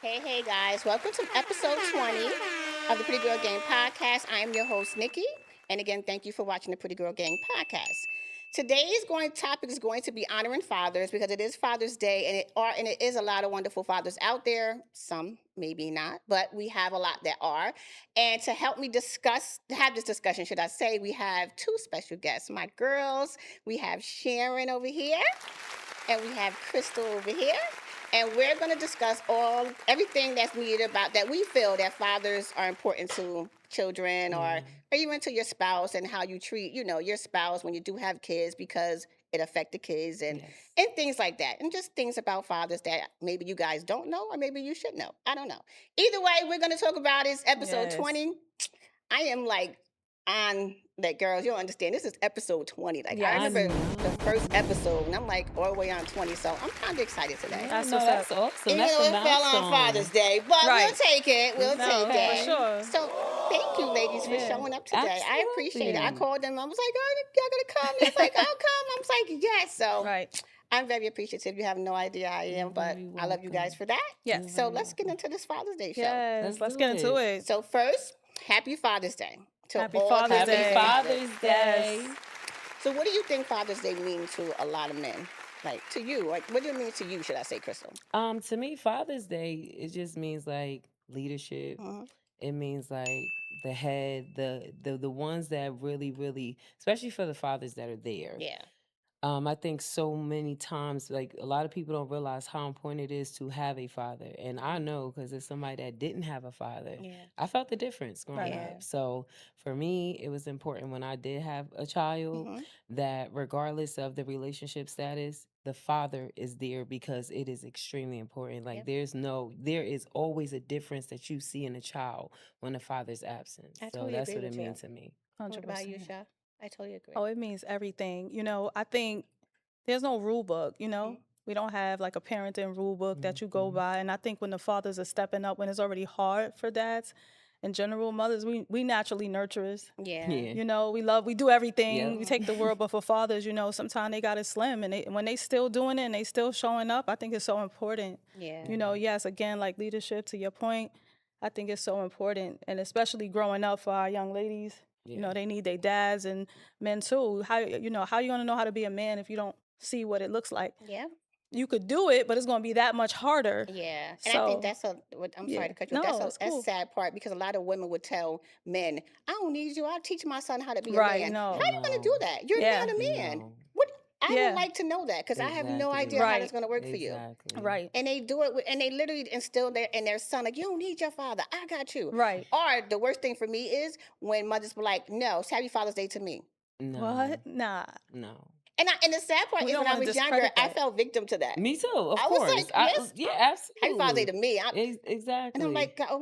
Hey guys, welcome to episode 20 of the Pretty Girl Gang podcast. I am your host, Nikki. And again, thank you for watching the Pretty Girl Gang podcast. Today's topic is going to be honoring fathers because it is Father's Day and it is a lot of wonderful fathers out there. Some maybe not, but we have a lot that are. And to help me have this discussion, should I say, we have two special guests. My girls, we have Sharon over here and we have Crystal over here. And we're going to discuss everything that's needed about that we feel that fathers are important to children or even to your spouse and how you treat, your spouse when you do have kids because it affects the kids and things like that. And just things about fathers that maybe you guys don't know or maybe you should know. I don't know. Either way, we're going to talk about is episode 20. I am like on like girls, you don't understand. This is episode 20. Like I remember the first episode and I'm like all the way on 20. So I'm kind of excited today. That's awesome. Even That's though a it fell on milestone. Father's Day, but we'll take it. We'll take that. For sure. So thank you, ladies, for showing up today. I appreciate it. I Absolutely. called them. I was like, "Oh, y'all gonna come?" It's like, "I'll come." I was like, "Yes." So I'm very appreciative. You have no idea how I am, but I love you guys for that. Yes. So let's get into this Father's Day show. Yes. Let's get into it. So first, happy Father's Day. To Happy all Father's happy Day. Father's Day. Yes. So what do you think Father's Day means to a lot of men? Like to you, like what do it mean to you? Should I say, Crystal? To me, Father's Day, it just means like leadership. Mhm. It means like the head, the ones that really, especially for the fathers that are there. Yeah. I think so many times, like a lot of people don't realize how important it is to have a father. And I know because as somebody that didn't have a father, Yeah. I felt the difference growing Yeah. up. So for me, it was important when I did have a child Mhm. that regardless of the relationship status, the father is there because it is extremely important. Like Yep. there is always a difference that you see in a child when the father's absent. I So totally that's agree what it with you. means to me. What about you, 100%. Sha? I totally agree. Oh, it means everything. I think there's no rule book, Mhm. We don't have like a parenting rule book that you go Mhm. by. And I think when the fathers are stepping up, when it's already hard for dads, in general, mothers, we naturally nurturers. Yeah. Yeah. We do everything. Yep. We take the world, but for fathers, sometimes they got it slim. And when they still doing it and they still showing up, I think it's so important. Yeah. Yes, again, like leadership to your point, I think it's so important. And especially growing up for our young ladies, Yeah. they need their dads and men too. How you gonna know how to be a man if you don't see what it looks like? Yeah. You could do it, but it's gonna be that much harder. Yeah. And I think So I'm sorry yeah, to cut you off. no, it's That's a cool. sad part because a lot of women would tell men, I don't need you. I'll teach my son how to be a Right, man. How no. are you going to do No. that? You're Yeah. not a man. No. What? I would Yeah. like to know that because I have no idea Exactly. how that's Right. going to work for you. Exactly. Right. And they do it and they literally instill in their son, like, you don't need your father. I got you. Right. Or the worst thing for me is when mothers be like, no, it's Happy Father's Day to me. No. What? Nah. No. And the sad part We is don't when I wanna was younger, discredit I that. fell victim to that. Me too, of I was course. like, yes, Yeah, Happy Father's Day absolutely. to me. Exactly. I'm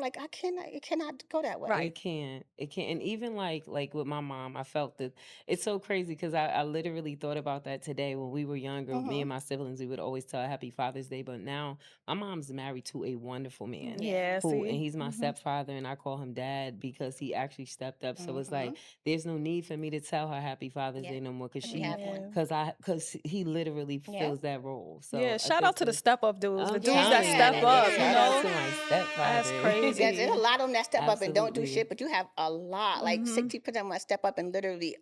like, I cannot, it cannot go that way. Right. It can't. It can't. And even like with my mom, I felt that it's so crazy because I literally thought about that today when we were younger. Me Mm-hmm. and my siblings, we would always tell Happy Father's Day. But now my mom's married to a wonderful man Yeah, and see? he's my stepfather, and I call him dad because he actually stepped up. So it's Mm-hmm. like there's no need for me to tell her Happy Father's Yeah. Day no more because We have one. because he literally Yeah. fills that role. So Yeah, I shout think out to the step up dudes, the I'm dudes telling that you, step up, shout out to my stepfather. That's crazy. There's a lot of them that step up and don't do Absolutely. shit, but you have a lot, like 60% of them that step up and literally,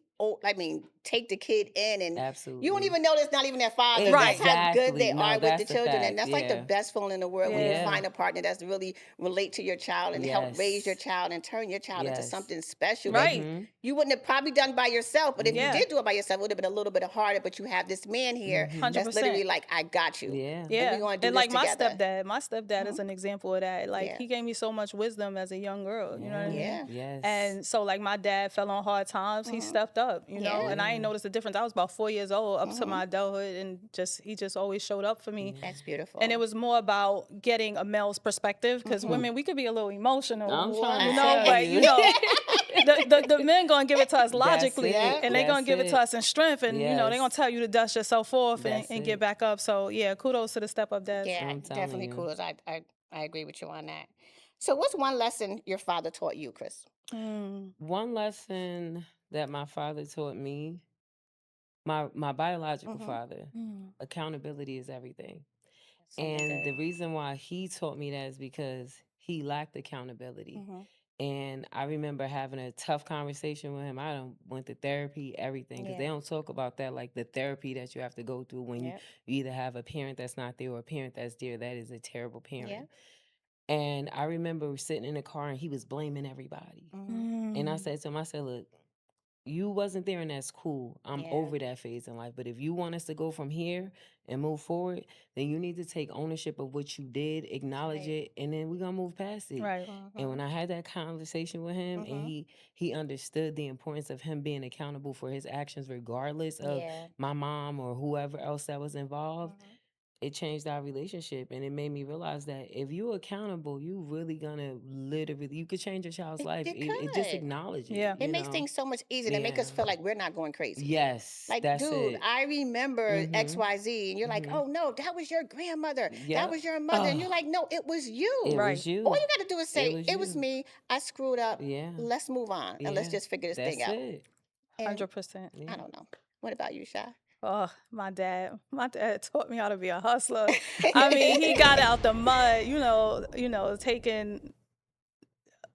take the kid in, and you don't Absolutely. even know that's not even their father. Right. That's how good Exactly. they No, are with the that's a children, and fact. that's like the Yeah. best feeling in the world when you Yeah. find a partner that's really relate to your child and help raise your Yes. child and turn your child into Yes. something special that Right. Mm-hmm. you wouldn't have probably done by yourself. But if you Yeah. did do it by yourself, it would have been a little bit harder. But you have this man here Mm-hmm. that's literally 100%. like, I got you, Yeah. and Yeah. we're gonna do And this like together. my stepdad is Mhm. an example of that. Like Yeah. he gave me so much wisdom as a young girl, you know what I Yeah. mean? Yeah. Yes. And so like my dad fell on hard times, he Mhm. stepped up, Yeah. and I ain't Yeah. noticed the difference. I was about 4 years old up to Mhm. my adulthood, and he just always showed up for me. Yeah. That's beautiful. And it was more about getting a male's perspective because Mhm. women, we could be a little emotional, I'm trying to What? tell but you. the men gonna give it to us That's logically, it. and they gonna That's give it to it. us in strength, and they're gonna Yes. tell you to dust yourself off That's and get it. back up. So yeah, kudos to the step up dads. Yeah, I'm telling definitely you. cool. I agree with you on that. So, what's one lesson your father taught you, Chris? Mm. One lesson that my father taught me, my biological Mm-hmm. father, Mm. accountability is everything. Something And the good. reason why he taught me that is because he lacked accountability. Mm-hmm. And I remember having a tough conversation with him. I done went to therapy, everything, because they Yeah. don't talk about that, like the therapy that you have to go through when Yep. you either have a parent that's not there or a parent that's there. That is a terrible Yeah. parent. And I remember sitting in the car and he was blaming everybody. Mm-hmm. And I said to him, I said, look, you wasn't there and that's cool. I'm Yeah. over that phase in life. But if you want us to go from here and move forward, then you need to take ownership of what you did, acknowledge Right. it, and then we're gonna move past it. Right. And Mm-hmm. when I had that conversation with him and Mm-hmm. he understood the importance of him being accountable for his actions regardless of Yeah. my mom or whoever else that was involved, Mm-hmm. it changed our relationship and it made me realize that if you're accountable, you really gonna literally you could change a child's life. It It just could. acknowledge it, Yeah. It you makes know. things so much easier to make Yeah. us feel like we're not going crazy. Yes, Like, that's dude, it. I remember Mhm. XYZ, and you're like, Mhm. oh no, that was your grandmother. That Yep. was your mother. And you're Oh, like, no, it was you. it Right. was All you. you got to do is It say, was it was you. me. I screwed up. Yeah. Let's move on and let's Yeah. just figure this thing That's out. it. And 100%. I Yeah. don't know. What about you, Sha? Oh, my dad taught me how to be a hustler. I mean, he got out the mud, taking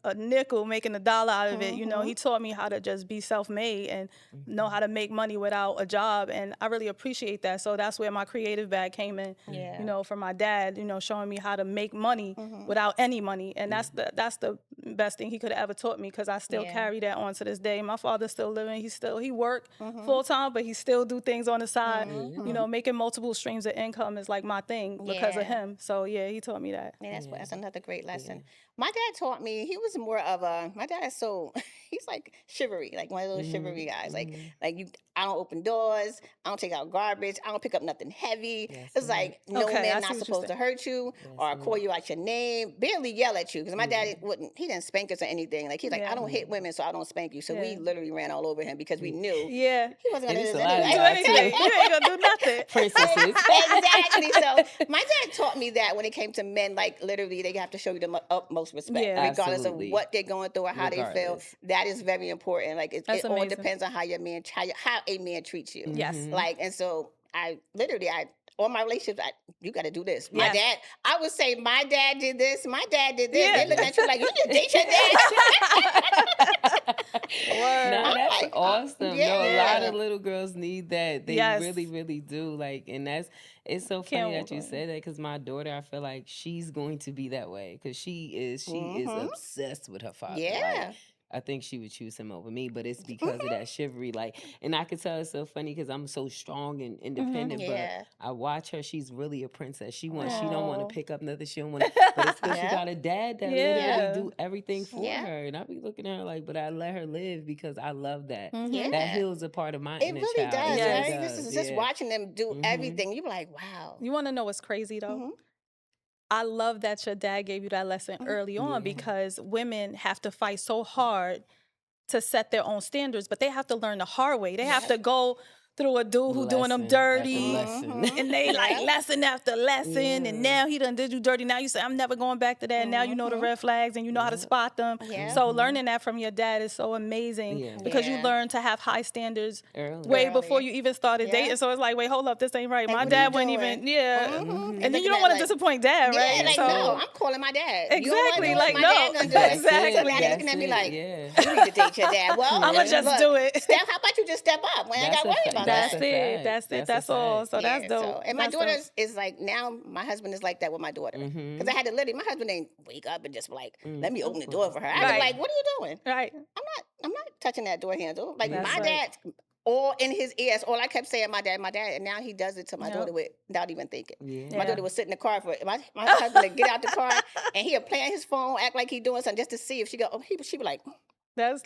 a nickel, making a dollar out of it. Mm-hmm. He taught me how to just be self-made and know how Mhm. to make money without a job. And I really appreciate that. So that's where my creative bag came in, Yeah. from my dad, showing me how to make money Mm-hmm. without any money. And that's the best thing he could have ever taught me, because I still Yeah. carry that on to this day. My father's still living. He work Mm-hmm. full time, but he still do things on the side. Mm-hmm. Making multiple streams of income is like my thing because of Yeah. him. So yeah, he taught me that. Yeah, Yeah. that's another great lesson. Yeah. My dad taught me. He was more of a. My dad is so he's like chivalry, like one of those chivalry Mhm. guys. Mhm. Like you, I don't open doors. I don't take out garbage. I don't pick up nothing heavy. That's It's it. like no Okay, I man see not what you're supposed to saying. hurt you That's or call it. you out your name. Barely yell at you because my Yeah. dad wouldn't. He didn't spank us or anything. Like he's like, I Yeah. don't Yeah. hit women, so I don't spank you. So we Yeah. literally ran all over him because we Yeah. knew Yeah. he wasn't And gonna it's do a this lot of Do anyway. y'all anything. too. You ain't gonna do nothing. Princesses. Exactly. So my dad taught me that when it came to men, like literally, they have to show you the utmost respect, Yeah. regardless of Absolutely. what they're going through or how they feel. Regardless. That is very important. Like That's it all amazing. depends on how your man, how a man treats you. Yes. Mhm. Like, and so I literally, all my relationships, you got to do this. My Yes. dad, I would say, my dad did this. My dad did this. Yeah. They look at you like you didn't date your dad. Word. Nah, I'm that's like, awesome. No, a lot yeah. of little girls need that. They Yes. really, really do. Like, and it's so Can't funny walk that you away. say that because my daughter, I feel like she's going to be that way because she is Mm-hmm. obsessed with her father. Like, Yeah. I think she would choose him over me, but it's because of that chivalry. Like, and I could tell it's so funny because I'm so strong and independent. But Yeah. I watch her; she's really a princess. She don't want to Oh. pick up nothing. She don't want to. But it's because she Yeah. got a dad that literally Yeah. do everything for Yeah. her, and I be looking at her like, but I let her live because I love that. Mm-hmm. That Yeah. heals a part of my It inner really child. It does, really Yes. right? This does. is just Yeah. watching them do Mhm. everything. You're like, wow. You want to know what's crazy though? Hmm. I love that your dad gave you that lesson early on, Yeah. because women have to fight so hard to set their own standards, but they have to learn the hard way. They have Yep. to go through a dude who doing them Lesson after dirty, lesson. Mm-hmm. and they like Yep. lesson after lesson, and Yeah. now he done did you dirty. Now you say I'm never going back to that. Now you know the Mm-hmm. red flags and you know how to Yep. spot them. Yep. So Mhm. learning that from your dad is so amazing, Yeah. because you Yeah. learn to have high standards Early. way before Early. you even started Yeah. dating. So it's like, wait, hold up, this ain't right. Like, My what are you dad wouldn't doing? even, yeah. Mm-hmm. Mhm. And then you looking don't at want to like, disappoint dad, yeah, right? like That's no, it. I'm calling my dad. You don't want to Exactly. do That's it, Like, my it. no. dad gonna do it. That's Exactly. So it. now they're looking That's at me it. like, Yeah. you need to date your dad. Well, I'ma Yeah. just look, do it. Steph, how about you just step up? We ain't That's got to a worry fact. about That's that. a That's it. fact. That's it. That's a That's all. fact. So that's Yeah, dope. so and my That's daughter dope. is like now my husband is like that with my daughter because I Mhm. had to literally my husband ain't wake up and just like let me Of open the door course. for her. I was Yeah. Right. like, what are you doing? Right. I'm not touching that door handle. Like That's my Yeah. right. dad, all in his ears. All I kept saying, my dad, and now he does it to my daughter Yep. without even thinking. Yeah. My Yeah. daughter would sit in the car for my husband would get out the car and he'll play on his phone, act like he doing something just to see if she go. Oh, she be like,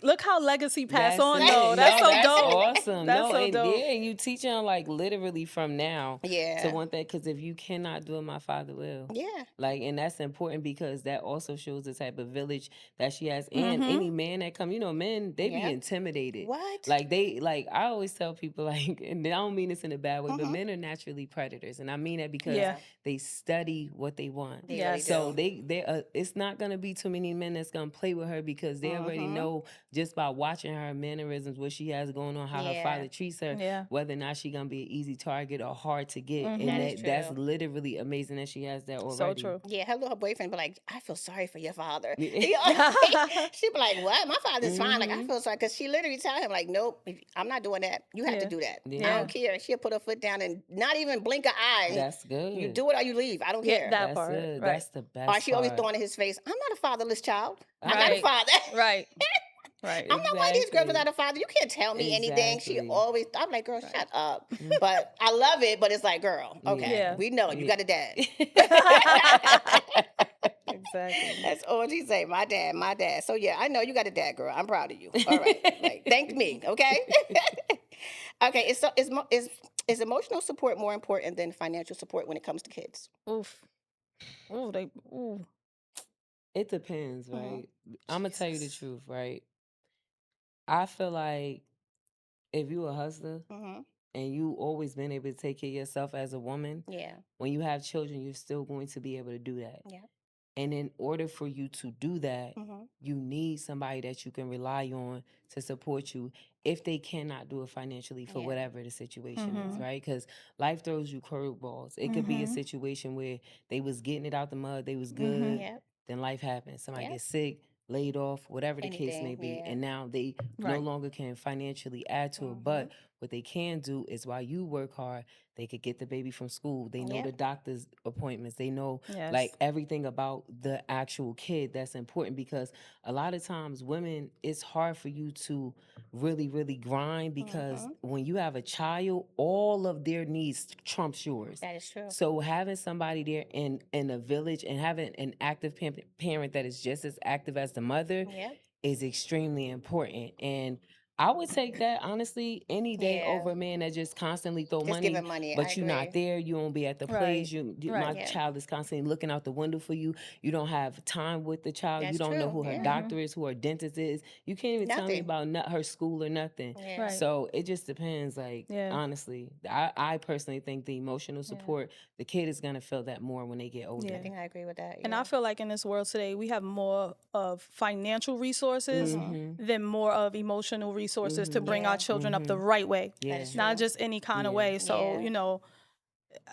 Look how legacy pass That's on it. though. That's No, so that's dope. awesome. That's No, so and dope. yeah, and you teach them like literally from now to yeah, one thing. Because if you cannot do it, my father will. yeah, Like, and that's important because that also shows the type of village that she has. And Mm-hmm. any man that come, men, they be yeah. intimidated. What? Like I always tell people, like, and I don't mean this in a bad way, but Mm-hmm. men are naturally predators, and I mean that because Yeah. they study what they want. They really Yes. So do. it's not gonna be too many men that's gonna play with her because they already Mm-hmm. know know just by watching her mannerisms, what she has going on, how her Yeah. father treats her, Yeah. whether or not she gonna be an easy target or hard to get. Mhm. And That is that's true. literally amazing that she has that So already. true. Yeah, her little boyfriend be like, I feel sorry for your father. Yeah. You know, she be like, what? My father's fine. Like, I Mhm. feel sorry. Because she literally tell him, like, nope, I'm not doing that. You have to Yeah. do that. I Yeah. don't care. She'll put her foot down and not even blink an eye. That's You good. do it or you leave. I don't Yeah, care. that That's part. it. Right. That's the Or best she always part. throwing in his face, I'm not a fatherless child. I got a Right. father. Right. Right. I'm not one of these girls Exactly. without a father. You can't tell me anything. She Exactly. always, I'm like, girl, Right. shut up. Mm. But I love it. But it's like, girl, okay, Yeah. we know you Yeah. got a dad. Exactly. That's all she say. My dad, my dad. So yeah, I know you got a dad, girl. I'm proud of you. All right, like thank me, okay? Okay. Is emotional support more important than financial support when it comes to kids? Oof. Ooh, they. Ooh. It depends, Mhm. right? I'm gonna tell you the Jesus. truth, right? I feel like if you a hustler Mhm. and you always been able to take care of yourself as a woman, Yeah. when you have children, you're still going to be able to do that. Yeah. And in order for you to do that, Mhm. you need somebody that you can rely on to support you if they cannot do it financially for Yeah. whatever the situation is, Mhm. right? Because life throws you curveballs. It could be a Mhm. situation where they was getting it out the mud, they was Mhm. good, Yep. then life happens. Somebody Yep. gets sick, laid off, whatever the case may Anything. be, Yeah. and now they no Right. longer can financially add to it. But Mhm. what they can do is while you work hard, they could get the baby from school. They know Yep. the doctor's appointments. They know like Yes. everything about the actual kid. That's important because a lot of times women, it's hard for you to really grind because Mhm. when you have a child, all of their needs trumps yours. That is true. So having somebody there in a village and having an active parent that is just as active as the mother Yep. is extremely important. And I would take that honestly any day Yeah. over a man that just constantly throw Just money, giving money. I but you're not agree. there. You won't be at the Right. plays. My Right. Yeah. child is constantly looking out the window for you. You don't have time with the child. You That's don't know true. who her Yeah. doctor is, who her dentist is. You can't even tell me Nothing. about her school or nothing. Yeah. Right. So it just depends. Like Yeah. honestly, I personally think the emotional Yeah. support, the kid is gonna feel that more when they get older. I Yeah. think I agree with that. And Yeah. I feel like in this world today, we have more of financial resources Mm-hmm. than more of emotional resources to bring our Yeah. children up the Mm-hmm. right way, That Yeah. is not true. just any kind of Yeah. way. So, Yeah.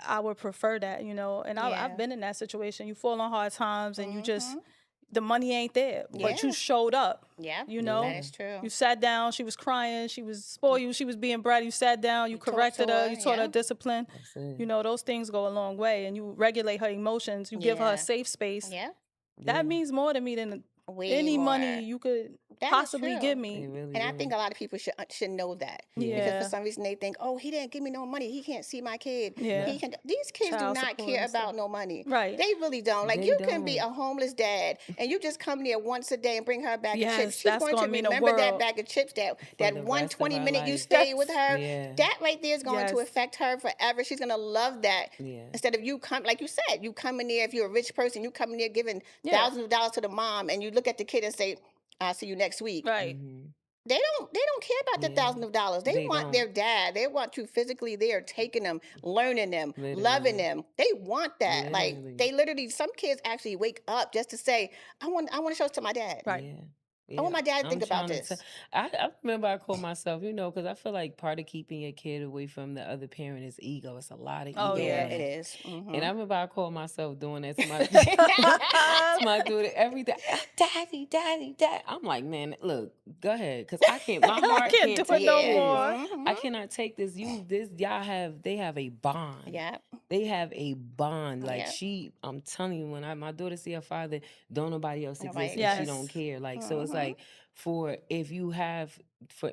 I would prefer that, and I've Yeah. been in that situation. You fall on hard times and you just, Mhm. the money ain't there, but you Yeah. showed up, Yeah. you That know? Yeah. is true. You sat down, she was crying, she was spoiled you, she was being bratty, you sat down, you You talk corrected to her, her. you taught her Yeah. discipline. That's it. Those things go a long way, and you regulate her emotions, you give her a Yeah. safe space. Yeah. That Yeah. means more to me than Way any money more. you could That is possibly give true. me. It really And I think do. a lot of people should know that Yeah. because for Yeah, some reason they think, oh, he didn't give me no money. He can't see my kid. yeah. He can. These kids do Child not support care and stuff. about no money. Right. They really don't. Like They you can be don't. a homeless dad and you just come there once a day and bring her a bag of chips. Yes, She's that's going to gonna mean a remember that world. bag of chips, that For that the one rest of 20 our minute you life. stayed with Yes. her. Yeah. That right there is going to Yes. affect her forever. She's gonna love that. Yeah. Instead of you come, like you said, you come in there, if you're a rich person, you come in there giving Yeah. thousands of dollars to the mom and you look at the kid and say, I'll see you next week. Right. Mm-hmm. They don't care about the Yeah. thousands of dollars. They They want don't. their dad. They want you physically there, taking them, learning them, loving Literally. them. They want that. Like Literally. they literally, some kids actually wake up just to say, I want to show this to my dad. Right. Yeah. I want Yeah. my dad to I'm think about trying to tell. this. I remember I called myself, because I feel like part of keeping your kid away from the other parent is ego. It's a lot of Oh ego Yeah, in yeah. it that. is. And I remember I called myself doing that to my to my daughter every day. Daddy, daddy, dad. I'm like, man, look, go ahead, cause I can't. My I heart can't can't do it take no Yeah. this. more. Hmm. I cannot take this. They have a bond. Yeah. They have a bond. Like Yeah. I'm telling you, when my daughter see her father, don't nobody else Nobody exist, and she exists. don't Yes. care. Like so, it's Hmm. like for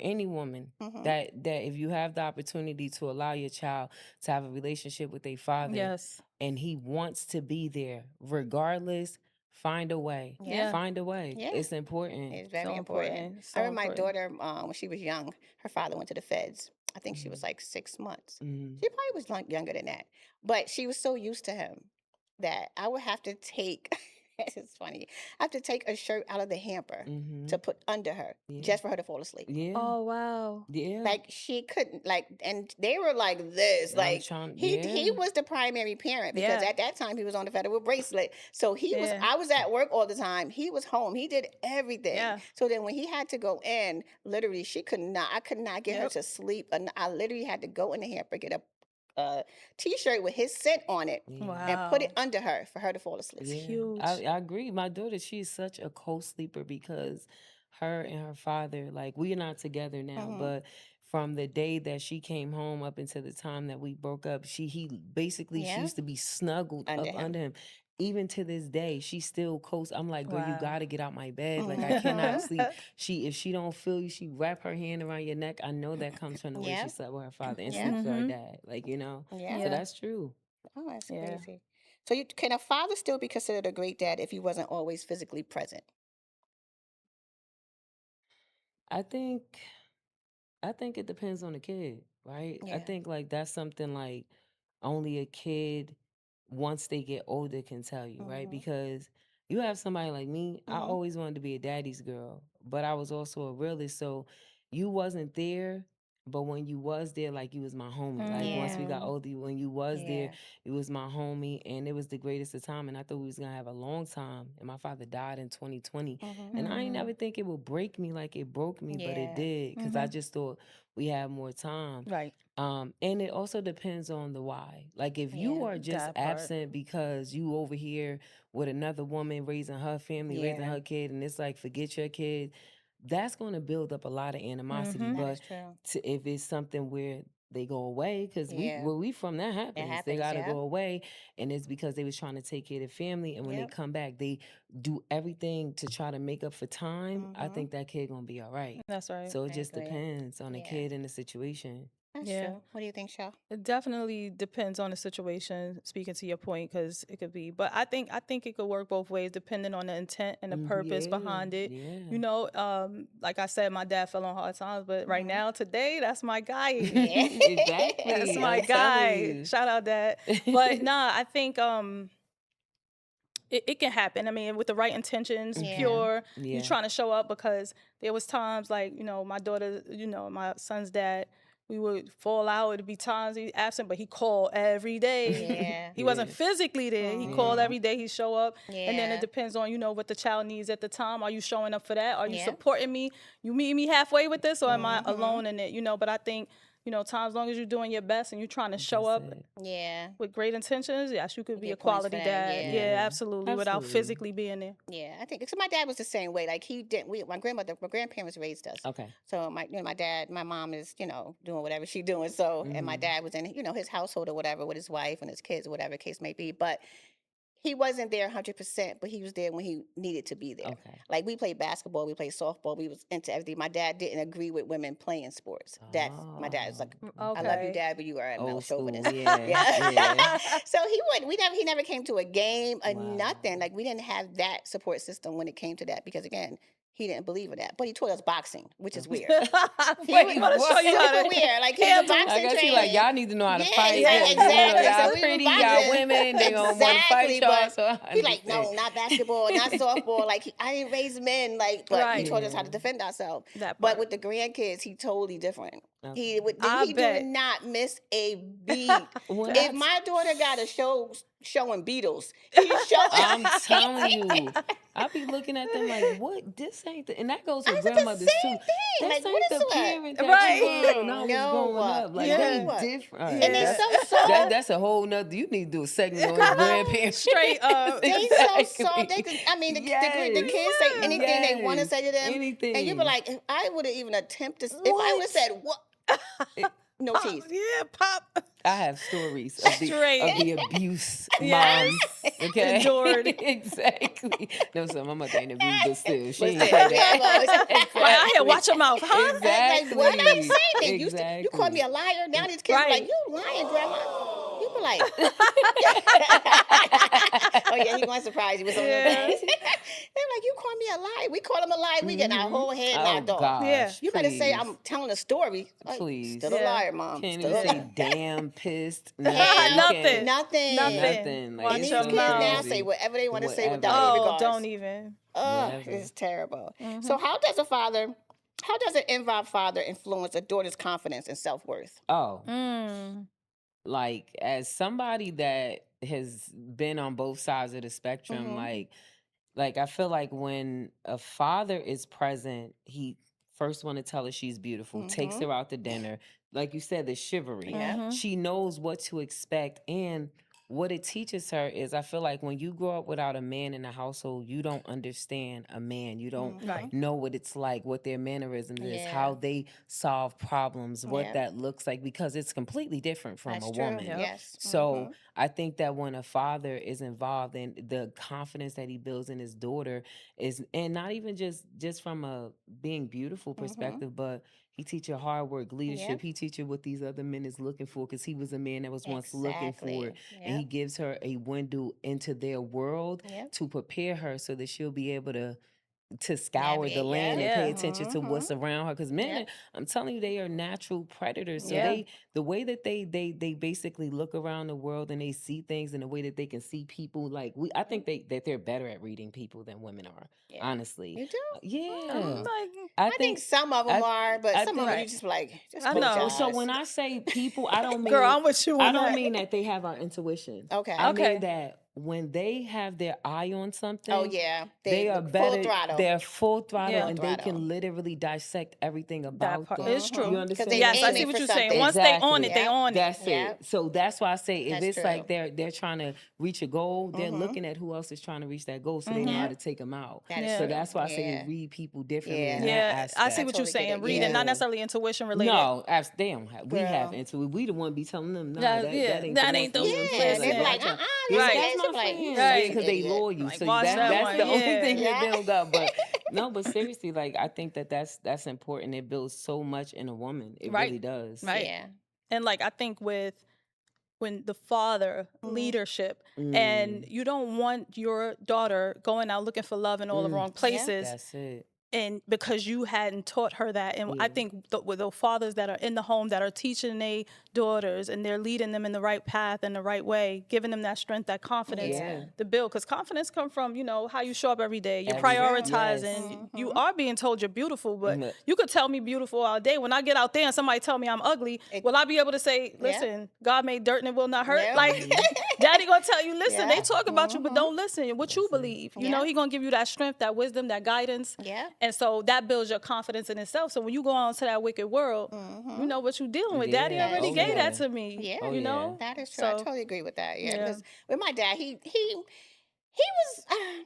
any woman Hmm. that if you have the opportunity to allow your child to have a relationship with their father, Yes. and he wants to be there, regardless, find a way. Yeah. Yeah. Find a way. Yeah. It's important. It's very So important. important. I So remember my important. daughter when she was young. Her father went to the feds. I think she was Mhm. like 6 months. Mhm. She probably was younger than that, but she was so used to him that I would have to take This is funny. I have to take a shirt out of the hamper to put under her Yeah. just for her to fall asleep. Yeah. Oh wow. Yeah. Like she couldn't and they were like this. I was Like trying. he Yeah. was the primary parent because Yeah. at that time he was on the federal bracelet. So Yeah. I was at work all the time. He was home. He did everything. Yeah. So then when he had to go in, literally I could not get her Yep. to sleep. And I literally had to go in the hamper, get a t-shirt with his scent on it Yeah. and put it Wow. under her for her to fall asleep. It's Yeah, huge. I agree. My daughter, she's such a co-sleeper because her and her father, like, we're not together now, Mhm. but from the day that she came home up until the time that we broke up, she Yeah. used to be snuggled Under up him. under him. Even to this day, she still I'm like, girl, you Wow. gotta get out my bed. Like, I Mhm. cannot sleep. If she don't feel you, she wrap her hand around your neck. I know that comes from the way she Yep. slept with her father and Yep. sleeps with her Mhm. dad. Like, Yeah. so Yeah. that's true. Oh, that's Yeah. crazy. So can a father still be considered a great dad if he wasn't always physically present? I think I think it depends on the kid, right? I Yeah. think like that's something like only a kid once they get older can tell you, right? Mhm. Because you have somebody like me, I Mhm. always wanted to be a daddy's girl, but I was also a realist. So you wasn't there, but when you was there, like you was my homie. Like once we got Mm. older, when you was there, Yeah. you was my homie, and it was the greatest of time. And I thought we was gonna have a long time. And my father died in 2020. Mhm. And I ain't never Mm. think it would break me like it broke me, but it Yeah. did, because I Mhm. just thought we had more time. Right. And it also depends on the why. Like if you Yeah. are just That part. absent because you over here with another woman raising her family, raising Yeah. her kid, and it's like forget your kid, that's going to build up a lot of animosity. Mhm. That is But true. if it's something where they go away, because Yeah. where we from, that It happens. They happens. got to Yeah. go away, and it's because they was trying to take care of the family, and when they Yep. come back, they do everything to try to make up for time. I Mhm. think that kid gonna be all right. That's right. So it I just agree. depends on the Yeah. kid and the situation. That's Yeah. true. What do you think, Shaw? It definitely depends on the situation. Speaking to your point, because it could be, but I think it could work both ways, depending on the intent and the purpose Yeah, behind it. yeah. Like I said, my dad fell on hard times, but right Mhm. now, today, that's my guy. Yeah. That's Exactly. my I'm telling guy. you. Shout out, Dad. But nah, I think it can happen. I mean, with the right intentions, Yeah. pure, you Yeah. trying to show up, because there was times like, my daughter, my son's dad, we would fall out. It'd be times he absent, but he called every day. Yeah. He wasn't Yeah. physically there. He called Mhm. every day. He show up. And then it Yeah. depends on, what the child needs at the time. Are you showing up for that? Are you Yeah. supporting me? You meet me halfway with this, or am I Mhm. alone in it? But I think, times as long as you're doing your best and you're trying to show That's up it. Yeah. with great intentions, yes, you could You be a get points for quality that. dad. Yeah. Yeah, Yeah. absolutely, without Absolutely. physically being there. Yeah, I think so. My dad was the same way. Like he didn't. My grandparents raised us. Okay. So my dad, my mom is, doing whatever she doing. So, and my Mhm. dad was in, his household or whatever with his wife and his kids or whatever the case may be. But he wasn't there 100%, but he was there when he needed to be there. Okay. Like we played basketball, we played softball, we was into everything. My dad didn't agree with women playing sports. That's my dad is like, I love you, Okay. Dad, but you are a male Old school. chauvinist. Yeah. Yeah. Yeah. So he never came to a game or Wow. nothing. Like we didn't have that support system when it came to that because again, he didn't believe in that. But he taught us boxing, which is weird. Wait, he want to show you how Super to weird. Like he was a handle. I boxing guess he trainer. like, y'all need to know how to Yeah, fight. exactly. Y'all So we pretty, were y'all boxing. women, they don't want to fight Exactly, y'all. but So I he like, no, understand. not basketball, not softball. Like I didn't raise men. Like, but he Right. taught us how to Yeah. defend ourselves. That But part. with the grandkids, he totally different. Okay. I He do bet. not miss a beat. Well, If that's, my daughter got a show showing Beatles, he show. I'm telling you, I be looking at them like, what? This ain't the, and that goes I with said the grandmothers same too. thing. This Like, what ain't is the what? parent that Right. you were when I was No, growing up. Like Yeah. they different. All right, And they Yeah. so soft. that's a whole nother. You need to do a segment on Come on. grandparents. Straight up. They Exactly. so soft. They could, I mean, the Yes. kids say anything they want to Yes. say to them, Anything. and you be like, if I would have even attempted, if I What? would have said what, no Pop. teeth. Yeah, pop. I have stories of the abuse, Yes. mom. Okay, Endured. exactly. No, so my mother ain't abused, but still, she But ain't still, say yeah, that. well, Right, I hear, watch your mouth, huh? Exactly. Like, what are you saying? Then? Exactly. You called me a liar. Now these kids are like, Right. you lying, grandma. You be like, oh yeah, he gonna surprise you with some of Yeah. those things. They're like, you called me a a liar. We call him a liar. We getting our whole head Oh knocked off. Yeah. gosh, You better say please. I'm telling a story. Please. Still a Yeah. liar, Mom. Can't Still even a say liar. damn, pissed, nothing. Yeah. You Nothing. can't. Nothing. Nothing. Like, And Watch it's these your so kids now mouth. say crazy. whatever they want to say without Whatever. any Oh, regards. don't even. Whatever. It's terrible. Mm-hmm. So how does an involved father influence a daughter's confidence and self-worth? Oh, Mm. like as somebody that has been on both sides of the spectrum, Mhm. like I feel like when a father is present, he first want to tell her she's beautiful, takes her out to dinner, like you said, the chivalry. Yeah. Mhm. She knows what to expect, and what it teaches her is, I feel like when you grow up without a man in the household, you don't understand a man. You don't Right. know what it's like, what their mannerisms is, Yeah. how they solve problems, what Yeah. that looks like, because it's completely different from That's a true. woman. Yep. Yes. So I think that when a father is involved, in the confidence that he builds in his daughter is, and not even just from a being beautiful perspective, but he teach her hard work, leadership. Yep. He teach her what these other men is looking for, because he was a man that was once looking for it. Exactly. And he Yep. gives her a window into their world Yep. to prepare her so that she'll be able to scour the Navigate. land and Yeah. pay Yeah. attention to what's around her, because men Yep. I'm telling you, they are natural predators. So Yeah. the way that they basically look around the world and they see things, and the way that they can see people, like I think that they're better at reading people than women are, Yeah. honestly. You do? Yeah. Like, I I think think some of them I are, but I some of them you think right. just like, just I close your know. so eyes. when I say people, I don't Girl, mean I'm with you I on don't that. mean that they have our intuition. Okay. I Okay. mean that when they have their eye on Oh something, yeah. they are Full better. throttle. They're full throttle, Yeah. Full and they throttle. can literally dissect everything That about part them. is You true. Because understand they what I'm Yes, I see aiming saying? what for you're saying. something. Once they on Exactly. it, they Yep. on it. That's Yep. it. So that's why I say, if That's it's like true. they're trying to reach a goal, they're looking at who else is trying to reach that goal, so they know how Yep. to take them out. That is Yeah. So true. that's why I say they Yeah. read people differently Yeah. in that Yeah, I see I aspect. what you're totally get saying. it. Reading, not Yeah. necessarily intuition related. No, they don't have. We have Girl. intuition. We the one be telling them, nah, Yeah, that ain't the that one ain't for the you. You know what I'm Yeah. saying? They Like, be listen. like, watch out. this Yeah, Right. that's is. my I'm like, friend. Yeah, Right. such an because they idiot. loyal. Like, So watch that that's one. the only Yeah. thing that Yeah. build up. But no, but seriously, like I think that's important. It builds so much in a woman. It Right. really does. Right. Yeah. And like I think with when the father leadership, and you don't want your daughter going out looking for love in all the wrong places, That's it. and because you hadn't taught her that. And I Yeah. think with the fathers that are in the home that are teaching their daughters, and they're leading them in the right path and the right way, giving them that strength, that confidence Yeah. to build, because confidence comes from how you show up every day. You're Every- prioritizing. yes. You are being told you're beautiful, but Mhm. you could tell me beautiful all day. When I get out there and somebody tell me I'm ugly, will I be able to say, listen, God made dirt and it will not hurt? Yep. Like daddy gonna tell you, listen, they Yeah. talk about you, but don't listen what you believe. You know, Yeah. he gonna give you that strength, that wisdom, that guidance. Yeah. And so that builds your confidence in itself. So when you go out to that wicked world, you know what you're dealing with. Daddy Yeah. already Oh, gave that yeah. to me. Yeah. Oh, You yeah. know? That is true. I So totally agree with that. Yeah. yeah. Because with my dad, he was. I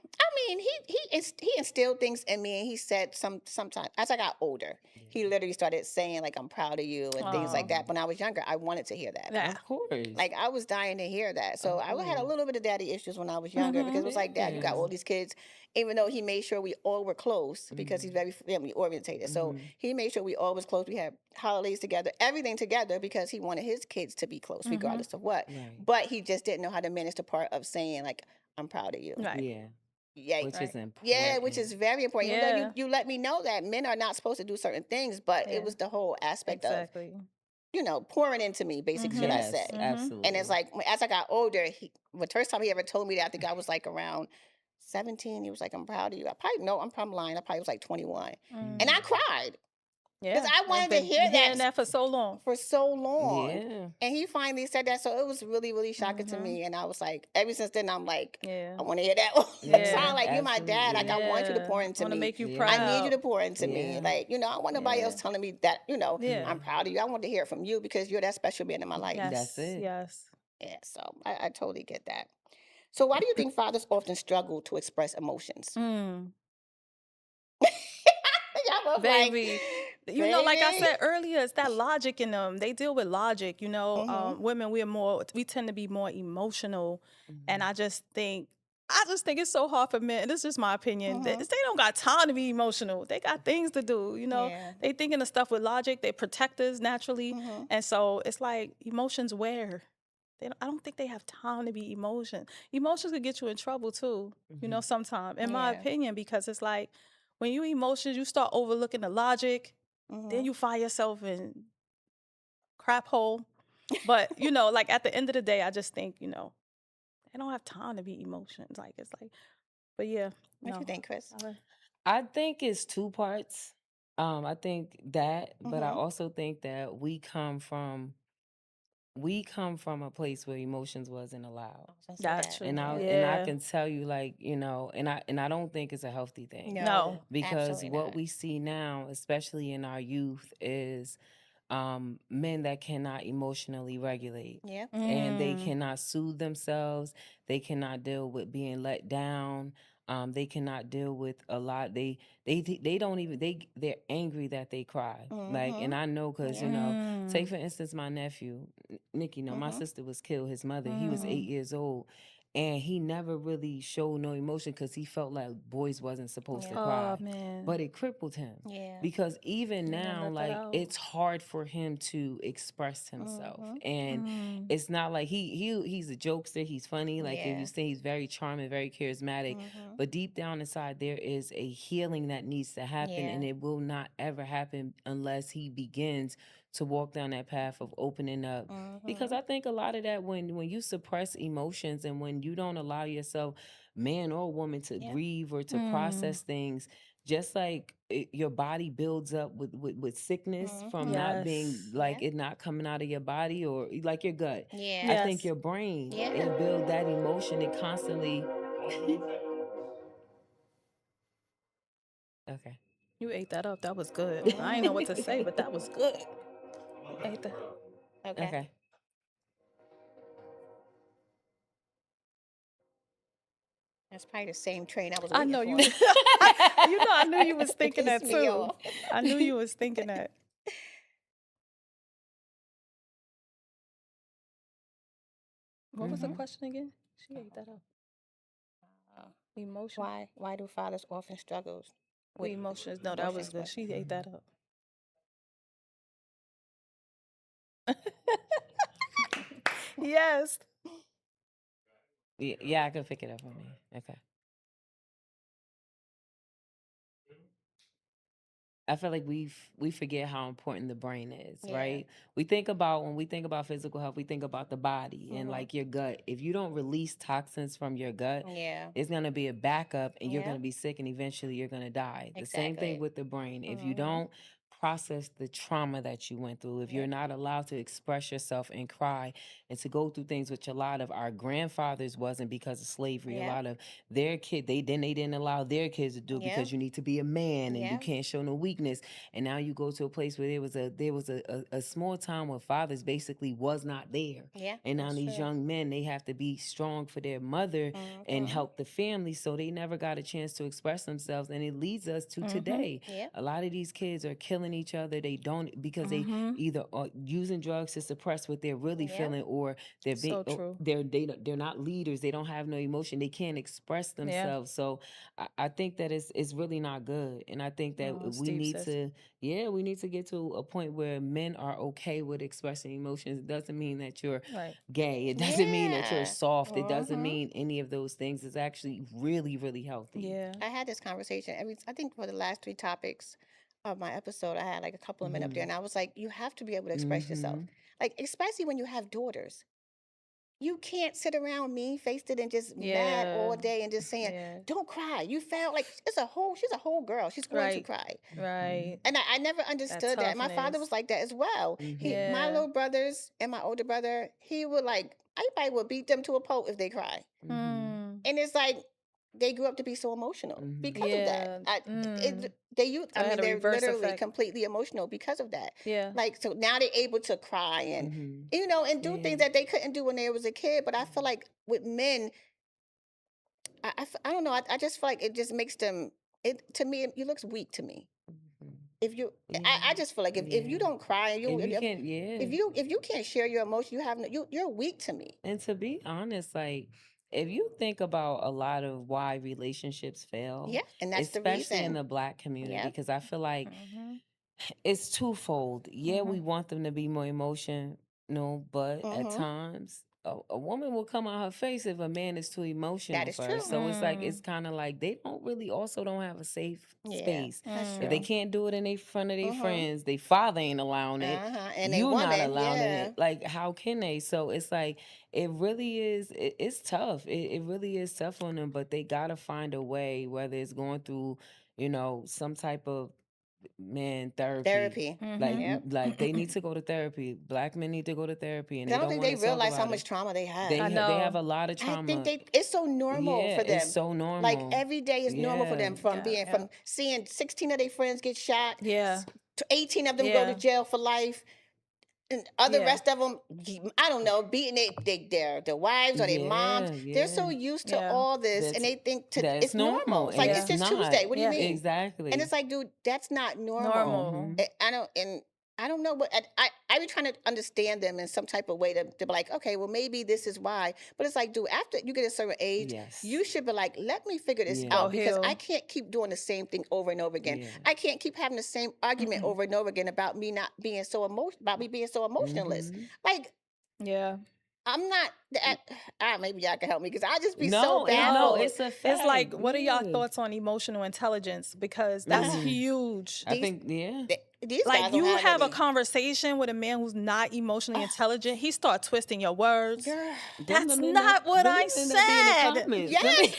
mean, he instilled things in me, and he said sometimes as I got older, he literally started saying like, "I'm proud of you" and things like that. When I was younger, I wanted to hear that. Yeah. Of course. Like I was dying to hear that. So Of I had a course. little bit of daddy issues when I was younger because it was like, Dad, you got Yeah. all these kids. Even though he made sure we all were close because he's very family orientated. So he made sure we all was close. We had holidays together, everything together because he wanted his kids to be close, regardless of what. Right. But he just didn't know how to manage the part of saying like, I'm proud of you. Right. Yeah. Yeah. Which is important. Yeah, which is very important. Even though Yeah. you let me know that men are not supposed to do certain things, but Yeah. it was the whole aspect Exactly. of, pouring into me, basically, should I Yes, say. absolutely. And it's like, as I got older, the first time he ever told me that, I think I was like around 17. He was like, I'm proud of you. I'm probably lying. I probably was like 21. And I cried Yeah. I wanted I've to been hear hearing that for so long. for so long. Yeah. And he finally said that. So it was really, really shocking to me. And I was like, ever since then, I'm like, Yeah. I want to hear that all the Yeah. time. Like, you're my dad. Like, I want you to Yeah. pour into I want to me. make you Yeah. proud. I need you to pour into me. Yeah. Like, I don't want nobody else telling me that, Yeah. I'm proud of you. I want to hear it from you because you're that special man in my life. Yes. That's it. Yes. Yeah, so I totally get that. So why do you think fathers often struggle to express emotions? Mm. Y'all both Baby, like I baby. said earlier, it's that logic in them. They deal with logic, women, we tend to be more emotional. And I just think it's so hard for men. This is just my opinion. They don't got time to be emotional. They got things to do, Yeah. They thinking of stuff with logic. They protectors naturally. And so it's like emotions wear. I don't think they have time to be emotions could get you in trouble too, Mm-hmm. sometimes, in my Yeah. opinion, because it's like when you emotions, you start overlooking the logic, then Mhm. you find yourself in crap hole. But like at the end of the day, I just think they don't have time to be emotions. Like it's like, but yeah, What you no. think, Chris? I think it's two parts. I think that, but I Mhm. also think that we come from a place where emotions wasn't allowed. I was gonna say That's that. true. And I Yeah. and I Yeah. can tell you, like, and I don't think it's a healthy thing, No. No, because absolutely what not. we see now, especially in our youth, is men that cannot emotionally regulate, Yep. and they Mm. cannot soothe themselves. They cannot deal with being let down. They cannot deal with a lot. They don't even they're angry that they cry. Like, and Mhm. I know, because Yeah. take Mm. for instance my nephew, Nikki. No, my Mhm. sister was killed. His mother. He was Mm. 8 years old, and he never really showed no emotion because he felt like boys wasn't supposed to Yeah. Oh cry, man. but it crippled him, Yeah. because even You gotta now, let that like, out. it's hard for him to express himself. Mhm. And Mm. it's not like he's a jokester, he's funny, like, if you Yeah. say he's very charming, very charismatic, Mhm. but deep down inside there is a healing that needs to happen, Yeah. and it will not ever happen unless he begins to walk down that path of opening up. Because Mhm. I think a lot of that, when you suppress emotions and when you don't allow yourself, man or woman, to Yep. grieve or to Mm. process things, just like your body builds up with sickness from Mhm. not being, Yes. like, Yep. it not coming out of your body, or like your gut. Yeah. I think Yes. your brain, Yeah. it build that emotion, it constantly. Okay. You ate that up. That was good. I didn't know what to Mhm. say, but that was good. You ate that. Okay. Okay. That's probably the same train I was I waiting know for. you. I knew you was To thinking piss that me too. off. I knew you was thinking that. What was the Mm-hmm. question again? She ate that up. Uh, Emotion. why do fathers often struggle The with emotions. No, that emotion was good. expression? She ate that up. Yes. Yeah, I can pick it up on me. Okay. I feel like we forget how important the brain is, Yeah. right? When we think about physical health, we think about the body and, Mhm. like, your gut. If you don't release toxins from your gut, Yeah. it's gonna be a backup, and you're gonna Yep. be sick, and eventually you're gonna die. The same thing Exactly. with the brain. If you Mhm. don't process the trauma that you went through, if you're Yep. not allowed to express yourself and cry and to go through things, which a lot of our grandfathers wasn't, because of slavery. A Yep. lot of their they didn't allow their kids to do it, Yep. because you need to be a man and you Yep. can't show no weakness. And now you go to a place where there was a small time where fathers basically was not there. Yeah. And now That's these true. young men, they have to be strong for their mother and Mhm. help the family, so they never got a chance to express themselves. And it leads us to Mm-hmm. today. Yep. A lot of these kids are killing each other. They don't, because they Mm-hmm. either are using drugs to suppress what they're really Yep. feeling, or they're being So true. they're not leaders. They don't have no emotion. They can't express Yeah. themselves. So I think that it's really not good. And I think that Oh, we Steve need says. to, yeah, we need to get to a point where men are okay with expressing emotions. It doesn't mean that you're Right. gay. It doesn't mean that you're Yeah. soft. It doesn't Mhm. mean any of those things. It's actually really, really healthy. Yeah. I had this conversation I think for the last three topics of my episode, I had like a couple of men up there, Mm-hmm. and I was like, you have to be able to express yourself. Mm-hmm. Like, especially when you have daughters. You can't sit around mean faced it and just mad Yeah. all day and just saying, Yeah. don't cry. You felt like she's a whole girl. She's going to Right. cry. Mm-hmm. Right. And I never That understood that. My father was toughness. like that as well. My Mm-hmm. Yeah. little brothers and my older brother, he would like, everybody would beat them to a pulp if they cry. Mm-hmm. Hmm. And it's like they grew up to be so emotional Mm-hmm. because of that. Yeah. Mm. I So it mean, had a they're reverse literally effect. completely emotional because of that. Yeah. Like, so now they're able to cry and, Mm-hmm. and do Yeah. things that they couldn't do when they was a kid. But I feel like with men, I don't know. I just feel like it just makes them, to me, it looks weak to me. Mm-hmm. If you, Yeah. I just feel like if Yeah. you don't cry and If you can't, yeah. if you can't share your emotion, you have no, you're weak to me. And to be honest, like, if you think about a lot of why relationships fail, Yeah. And that's the especially in reason. the Black community, Yep. because I feel like Mm-hmm. it's twofold. Yeah, Mm-hmm. we want them to be more emotional, but at Mm-hmm. times, a woman will come out her face if a man is too That emotional is for her. true. So it's kind of like they don't have a safe Yeah, space. that's If they true. can't do it in front of their Mm-hmm. friends, they father ain't allowing it. And a You not woman, allowing yeah. it. Like how can they? So it's like it really is. It's tough. It really is tough on them. But they gotta find a way, whether it's going through, some type of therapy. Therapy. Like Yep. like they need to go to therapy. Black men need to go to therapy, and 'Cause I they don't don't think want they to talk realize how about much it. trauma they have. I They have know. a lot of I think trauma. it's so normal Yeah, for it's them. so Like normal. every day is normal for Yeah. them from Yeah, being yeah. from seeing 16 of their friends get shot, Yeah. 18 of them go to Yeah. jail for life, and other Yeah. rest of them, I don't know, beating their wives or their moms. Yeah, They're so yeah. used to Yeah. all this, and That's they think that's it's normal. normal, It's and like it's Yeah. it's just not. Tuesday. What do you Yeah. mean? And Exactly. it's like, dude, that's not normal. Normal. Mhm. I don't know what I be trying to understand them in some type of way to be like, okay, well maybe this is why. But it's like, dude, after you get a certain age, you Yes. should be like, let me figure this Yeah. Go out because I heal. can't keep doing the same thing over and over again. Yeah. I can't keep having the same argument over and over again about me not being so about me being so emotionless. Mhm. Like Yeah. I'm not that. Maybe y'all can help me because I just be so No, baffled. No. it's a It's like, fact. what are y'all Yeah. thoughts on emotional intelligence? Because that's Ah, Mhm. huge. I these think yeah. these guys Like don't you have have a any. conversation with a man who's not emotionally Ah, intelligent, he start twisting your words. girl. That's not what I Them that be in the said. comments. Them Yes. be Okay.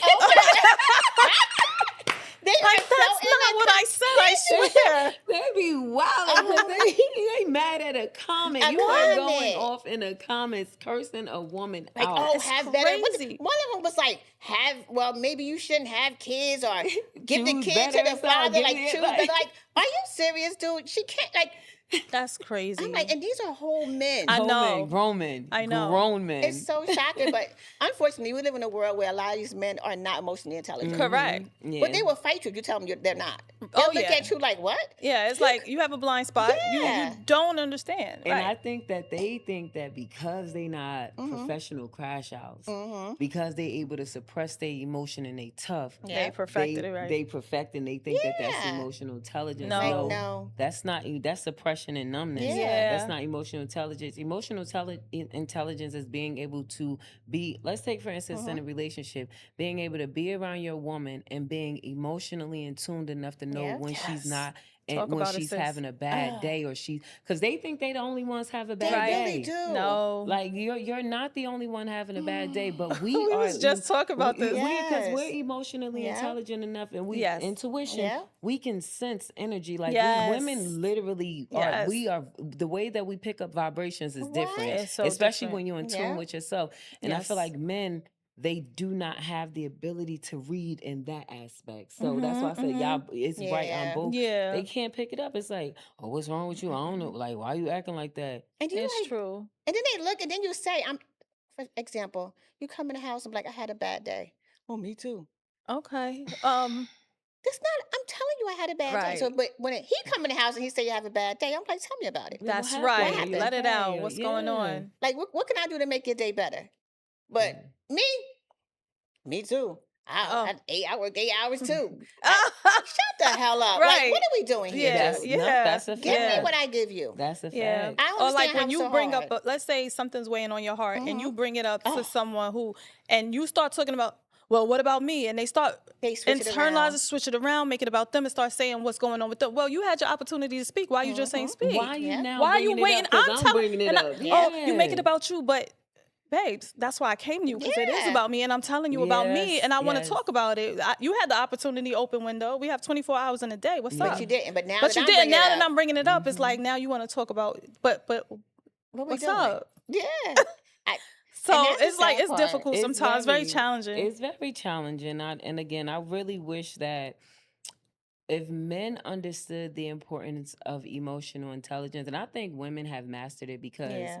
They are Like so that's in not the what I said. I swear. they be wilding because they mad at a comment. a You are going comment. off in the comments cursing a woman Like, out. oh, It's have better. crazy. One of them was like, well, maybe you shouldn't have kids or give the Choose kid to better the or something. father, Give like me choose. it But like like, are you serious, dude? She can't. Like, That's I'm like, crazy. and these are whole men. I Roman, know. grown men, I know. grown It's men. so shocking, but unfortunately, we live in a world where a lot of these men are not emotionally intelligent. Correct. But Yeah. they will fight you if you tell them they're not. Oh They'll look yeah. at you like, what? Yeah, it's like you have a blind spot. You Yeah. don't understand. And Right. I think that they think that because they not professional crash outs, because they able to suppress their emotion and they tough, Yeah. They perfected it, right? they perfect and they think that that's Yeah. emotional intelligence. No. Like, No, no. that's not. That's suppression and numbness. Yeah. That's not emotional intelligence. Emotional intelligence is being able to be. Let's take for instance in a relationship, being able to be around your woman and being emotionally in tuned enough to know Yeah. when she's Yes. not and Talk when about it, she's sis. having a bad day or because they think they the only ones have a They bad really day. do. No. Like you're not the only one having a bad day, but We we are. was just talking about this. Because we're Yes. emotionally Yeah. intelligent enough, and we Yes. intuition. Yeah. We can sense energy. Like Yes. women literally are. Yes. We are the way that we pick up vibrations is different, It's so especially different. when you're in tune Yeah. with yourself. And I feel Yes. like men. They do not have the ability to read in that aspect. So that's why I said, y'all, it's right on Yeah. both. Yeah. They can't pick it up. It's like, oh, what's wrong with you? I don't know. Like, why are you acting like that? And you It's like, true. and then they look, and then you say, for example, you come in the house and be like, I had a bad day. Oh, me too. Okay. That's not. I'm telling you, I had a bad day. So, Right. but when he come in the house and he say you have a bad day, I'm like, tell me about it. Like, That's what right. happened? happened? Let it out. Okay, What's going yeah. on? Like, what can I do to make your day better? But Yeah. me too. Oh. I work 8 hours too. Shut the hell up. Like, Right. what are we doing here, Yeah. That's dude? no, Yeah. that's a Give me fact. what I give you. That's a Yeah. fact. I don't Or like understand how when it's you so bring hard. up, let's say something's weighing on your heart and you bring it up to Oh. someone and you start talking about, well, what about me? And they start They switch it around. internalize it, switch it around, make it about them and start saying what's going on with them. Well, you had your opportunity to speak. Why you just ain't speak? Why you Yeah. now Why are you bringing waiting? it up? 'Cause I'm bringing it and up. oh, you make it Yeah. about you, but babes, that's why I came to you because it is Yeah. about me and I'm telling you about me Yes, and I want to yes. talk about it. You had the opportunity open window. We have 24 hours in a day. What's up? But you didn't. But now But that you I'm didn't. bringing Now it that up, I'm bringing it up, it's like now you want to talk about. But what we what's doing? up? Yeah. And So that's the it's like sad it's part. difficult sometimes. Very challenging. It's very challenging. And again, I really wish that if men understood the importance of emotional intelligence, and I think women have mastered it because Yeah.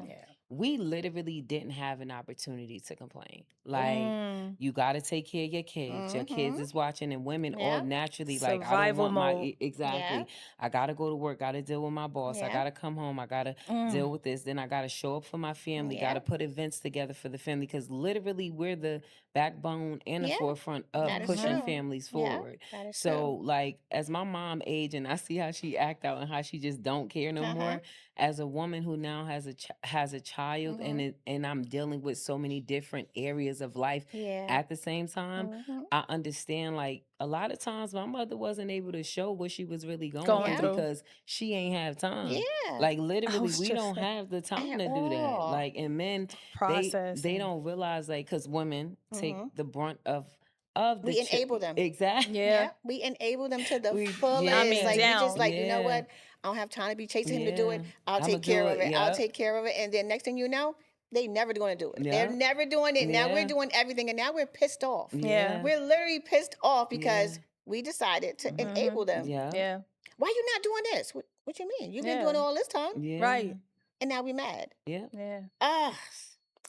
we literally didn't have an opportunity to complain. Like, Mm. you got to take care of your kids. Your kids is watching, and women all Yeah. naturally like, I don't Survival want my mode. exactly. Yeah. I got to go to work. Got to deal with my boss. I Yeah. got to come home. I got to deal with this. Then I got to show up for my family. Yeah. Got to put events together for the family because literally we're the backbone and the Yeah, forefront of that is pushing Mhm. true. families Yeah, forward. that is So true. like as my mom age and I see how she act out and how she just don't care no Uh-huh. more, as a woman who now has has a child, Mm-hmm. and I'm dealing with so many different areas of life Yeah. at the same time, Mm-hmm. I understand like a lot of times my mother wasn't able to show what she was really going Going through Yeah. through. because she ain't have time. Yeah. Like I literally was we just don't have the time At to do that. all. Like, and men, they processing. don't realize like because women take Mm-hmm. the brunt of the We enable them. exact Yeah. Yeah, we enable them to the we I fullest. mean, Like yeah we just down. like, you know yeah what? I don't have time to be chasing him to do yeah it. I'll I'ma take do care of it. it. I'll Yep. take care of it. And then next thing you know, they never going to do it. They're Yep. never doing it. Now we're Yeah. doing everything, and now we're pissed off. Yeah. Yeah. We're literally pissed off Yeah. because we decided to Mhm. enable Mhm. them. Yeah. Yeah. Why you not doing this? What you mean? You've been doing Yeah. it all this time, Yeah. Right. and now we mad. Yeah. Yeah. Ah,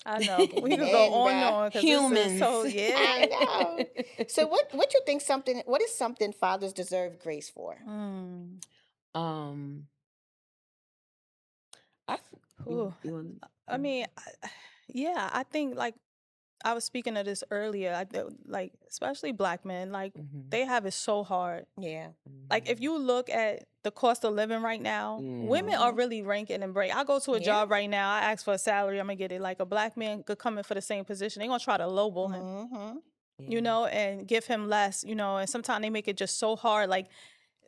I know. We could go men, on and bruh. on because this is so Humans. I yeah. know. So what you think something what is something fathers deserve grace for? Mm. um I Whew. you want I mean, yeah, I think like I was speaking of this earlier. Like especially black men, like mhm. they have it so hard. Yeah. Like if Mhm. you look at the cost of living right now, women are Mm-hmm. really ranking and break. I go to a Yeah. job right now. I ask for a salary. I'm gonna get it. Like a black man could come in for the same position. They're gonna try to lowball him, Mm-hmm. Yeah. and give him less. And sometimes they make it just so hard.